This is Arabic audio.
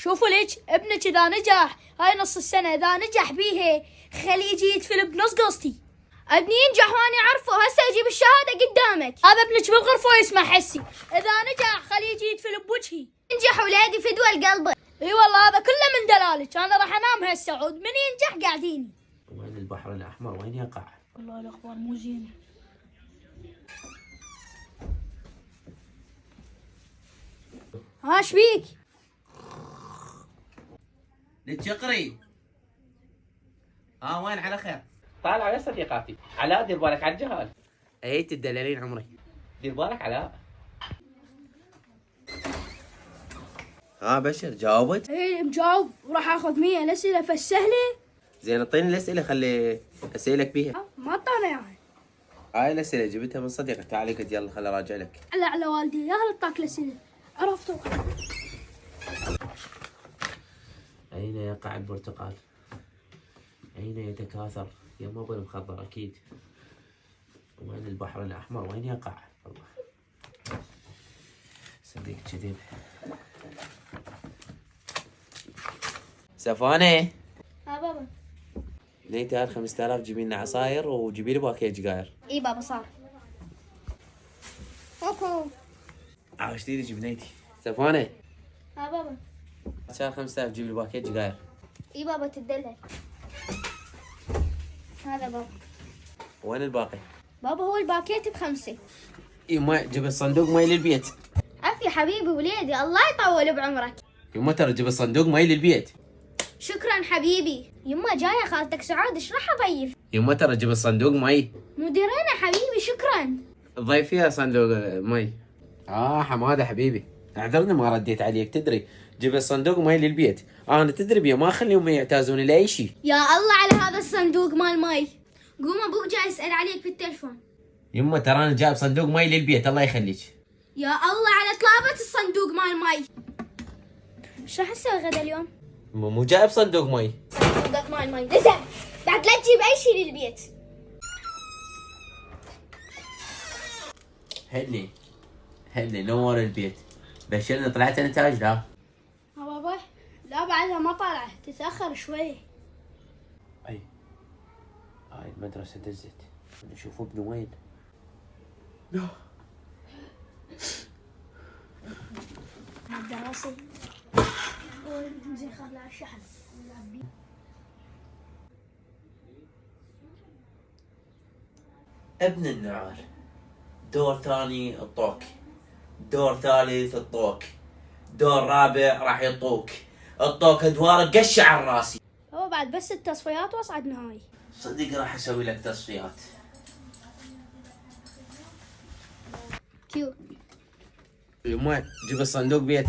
شوفوا لك ابنك اذا نجح هاي نص السنه، اذا نجح بيها خليه يجي يدفل بنص قصتي. ابني ينجح واني اعرفه، هسه يجيب الشهاده قدامك. هذا ابنك بالغرفه ويسمع حسي، اذا نجح خليه يجي يدفل بوجهي. ينجح ولادي فدوى القلب. اي والله هذا كله من دلالك. انا راح انام هسه عود، من ينجح قاعديني. وين البحر الاحمر وين يقع؟ والله الاخبار مو زينه. ها ايش بيك؟ للشقري. وين على خير؟ طالع يا صديقاتي. علاء دير بالك على الجهال. اي تدللين عمري. دير بالك علاء. بشر جاوبت؟ اي مجاوب، وراح اخذ 100 الاسئله فالسهله. زين اعطيني الاسئله خلي اسالك بيها. ما اعطانا يعني. هاي الاسئله جبتها من صديقك. تعالي قد يلا خل اراجع لك. على والدي يا هل اعطاك الاسئله. عرفتوا. اين يقع البرتقال؟ اين يتكاثر؟ يما بالمخضر اكيد. وين البحر الاحمر وين يقع؟ الله صديق كذب. سفانه. بابا. نيتها 5000 جيبي لنا عصاير وجيبي لي باكيت جاير. اي بابا صار. كوكو. عاوشتي لي جيب نيتي. سفانه. بابا. عشان 5000 جيب لي باكيت جاير. اي بابا تدلل. هذا بابا. وين الباقي؟ بابا هو الباكيت ب5. يما جيب الصندوق ماي للبيت. عفي حبيبي وليدي، الله يطول بعمرك. يما ترى جيب الصندوق ماي للبيت. شكرا حبيبي. يما جايه خالتك سعاد، ايش راح اضيف؟ يما ترى جيب الصندوق ماي. مديرنا حبيبي شكرا. ضيف فيها صندوق ماي. حماده حبيبي اعذرني ما رديت عليك. تدري جيب الصندوق ماي للبيت. انا تدري بيا ما اخليهم يعتازون لاي شيء. يا الله على هذا الصندوق مال ماي. قوم ابوك جاي يسال عليك بالتلفون. يما ترى انا جايب صندوق ماي للبيت الله يخليك. يا الله على طلابة الصندوق مال ماي. ايش راح نسوي غدا اليوم؟ مو جايب صندوق ماي. صندوق مال ماي لزم. بعد لا تجيب اي شيء للبيت. هلي نور البيت. بشرني طلعت نتاج لا؟ بابا لا بعدها ما طلعت، تتاخر شوي. اي هاي المدرسه دزت. نشوف ابني وين. لا الدراسة زين خلها على الشحن. ابن النعال. دور ثاني الطوك، دور ثالث الطوك، دور رابع راح يطوك. الطوك ادواره قشه على راسي. هو بعد بس التصفيات واصعد نهائي. صدق راح اسوي لك تصفيات. كيو. يما جيب الصندوق بيت.